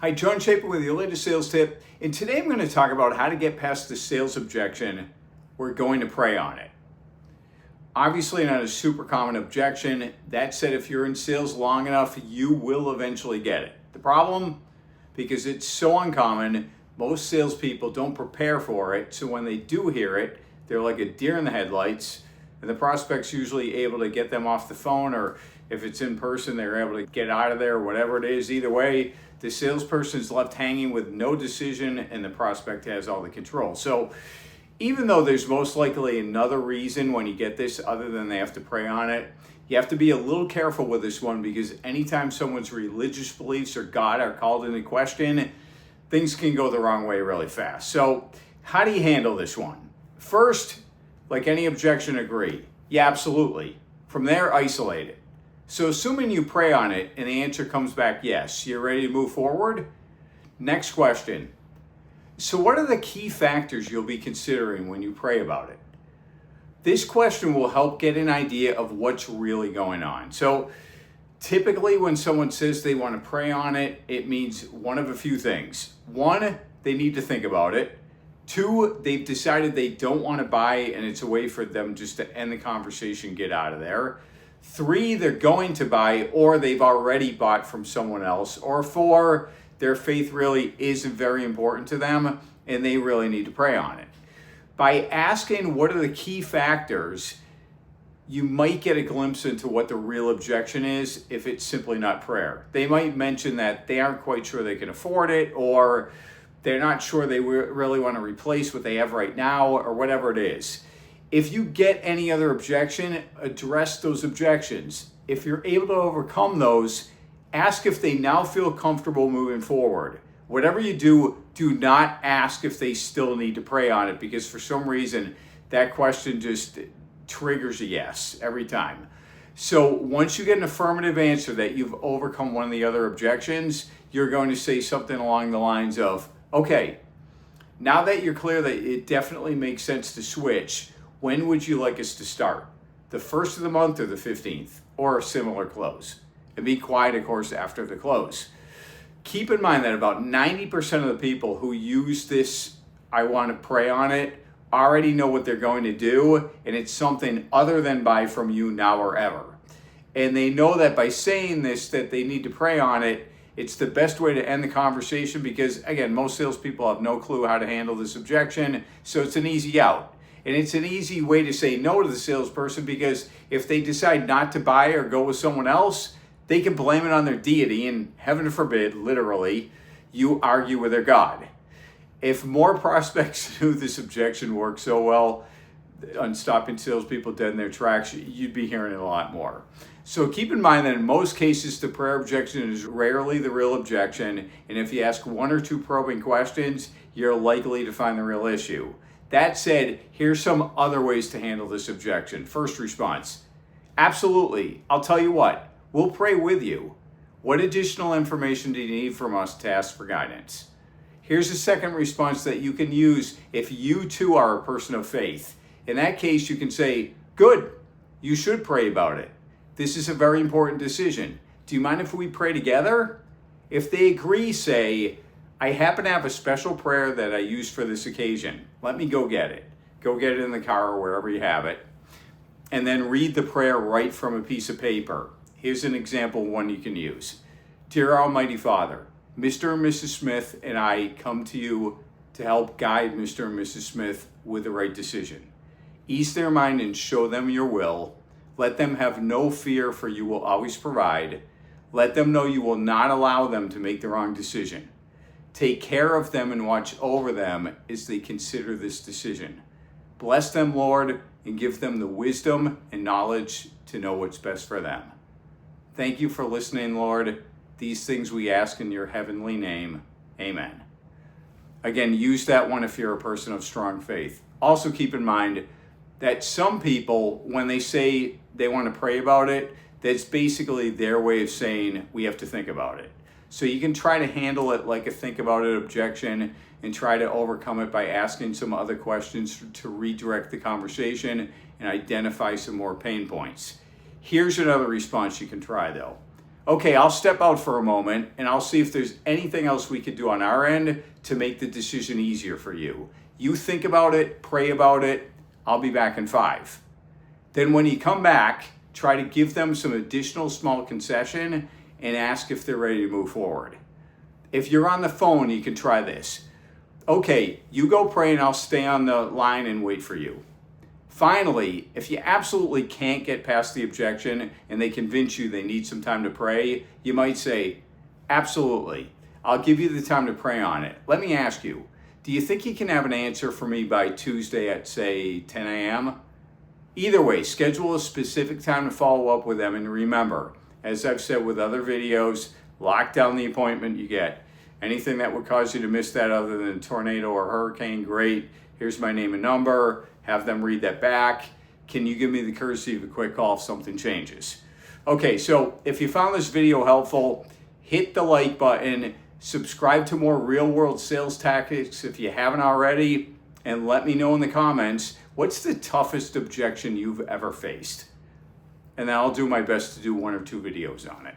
Hi, John Chapin with your latest sales tip. And today I'm going to talk about how to get past the sales objection. We're going to pray on it. Obviously not a super common objection. That said, if you're in sales long enough, you will eventually get it. The problem, because it's so uncommon, most salespeople don't prepare for it. So when they do hear it, they're like a deer in the headlights. And the prospect's usually able to get them off the phone, or if it's in person, they're able to get out of there, whatever it is. Either way, the salesperson's left hanging with no decision and the prospect has all the control. So even though there's most likely another reason when you get this other than they have to pray on it, you have to be a little careful with this one, because anytime someone's religious beliefs or God are called into question, things can go the wrong way really fast. So how do you handle this one? First, like any objection, agree. Yeah, absolutely. From there, isolate it. So assuming you pray on it and the answer comes back yes, you're ready to move forward? Next question. So what are the key factors you'll be considering when you pray about it? This question will help get an idea of what's really going on. So typically when someone says they want to pray on it, it means one of a few things. One, they need to think about it. Two, they've decided they don't want to buy and it's a way for them just to end the conversation, get out of there. Three, they're going to buy or they've already bought from someone else. Or four, their faith really isn't very important to them and they really need to pray on it. By asking what are the key factors, you might get a glimpse into what the real objection is if it's simply not prayer. They might mention that they aren't quite sure they can afford it, or they're not sure they really want to replace what they have right now, or whatever it is. If you get any other objection, address those objections. If you're able to overcome those, ask if they now feel comfortable moving forward. Whatever you do, do not ask if they still need to pray on it, because for some reason, that question just triggers a yes every time. So once you get an affirmative answer that you've overcome one of the other objections, you're going to say something along the lines of, okay, now that you're clear that it definitely makes sense to switch, when would you like us to start? The first of the month or the 15th, or a similar close? And be quiet, of course, after the close. Keep in mind that about 90% of the people who use this, I want to pray on it, already know what they're going to do, and it's something other than buy from you now or ever. And they know that by saying this, that they need to pray on it, it's the best way to end the conversation, because again, most salespeople have no clue how to handle this objection, so it's an easy out. And it's an easy way to say no to the salesperson, because if they decide not to buy or go with someone else, they can blame it on their deity, and heaven forbid, literally, you argue with their God. If more prospects knew this objection works so well on stopping salespeople dead in their tracks, you'd be hearing it a lot more. So keep in mind that in most cases, the prayer objection is rarely the real objection, and if you ask one or two probing questions, you're likely to find the real issue. That said, here's some other ways to handle this objection. First response, absolutely, I'll tell you what, we'll pray with you. What additional information do you need from us to ask for guidance? Here's a second response that you can use if you too are a person of faith. In that case, you can say, good, you should pray about it. This is a very important decision. Do you mind if we pray together? If they agree, say, I happen to have a special prayer that I used for this occasion. Let me go get it. Go get it in the car or wherever you have it. And then read the prayer right from a piece of paper. Here's an example one you can use. Dear Almighty Father, Mr. and Mrs. Smith and I come to you to help guide Mr. and Mrs. Smith with the right decision. Ease their mind and show them your will. Let them have no fear, for you will always provide. Let them know you will not allow them to make the wrong decision. Take care of them and watch over them as they consider this decision. Bless them, Lord, and give them the wisdom and knowledge to know what's best for them. Thank you for listening, Lord. These things we ask in your heavenly name. Amen. Again, use that one if you're a person of strong faith. Also keep in mind that some people, when they say they want to pray about it, that's basically their way of saying we have to think about it. So you can try to handle it like a think about it objection and try to overcome it by asking some other questions to redirect the conversation and identify some more pain points. Here's another response you can try though. Okay, I'll step out for a moment and I'll see if there's anything else we could do on our end to make the decision easier for you. You think about it, pray about it. I'll be back in 5. Then when you come back, try to give them some additional small concession and ask if they're ready to move forward. If you're on the phone, you can try this. Okay, you go pray and I'll stay on the line and wait for you. Finally, if you absolutely can't get past the objection and they convince you they need some time to pray, you might say, absolutely, I'll give you the time to pray on it. Let me ask you, do you think you can have an answer for me by Tuesday at, say, 10 a.m.? Either way, schedule a specific time to follow up with them, and remember, as I've said with other videos, lock down the appointment you get. Anything that would cause you to miss that other than a tornado or hurricane, great. Here's my name and number. Have them read that back. Can you give me the courtesy of a quick call if something changes? Okay, so if you found this video helpful, hit the like button, subscribe to more real-world sales tactics if you haven't already, and let me know in the comments, what's the toughest objection you've ever faced? And then I'll do my best to do 1 or 2 videos on it.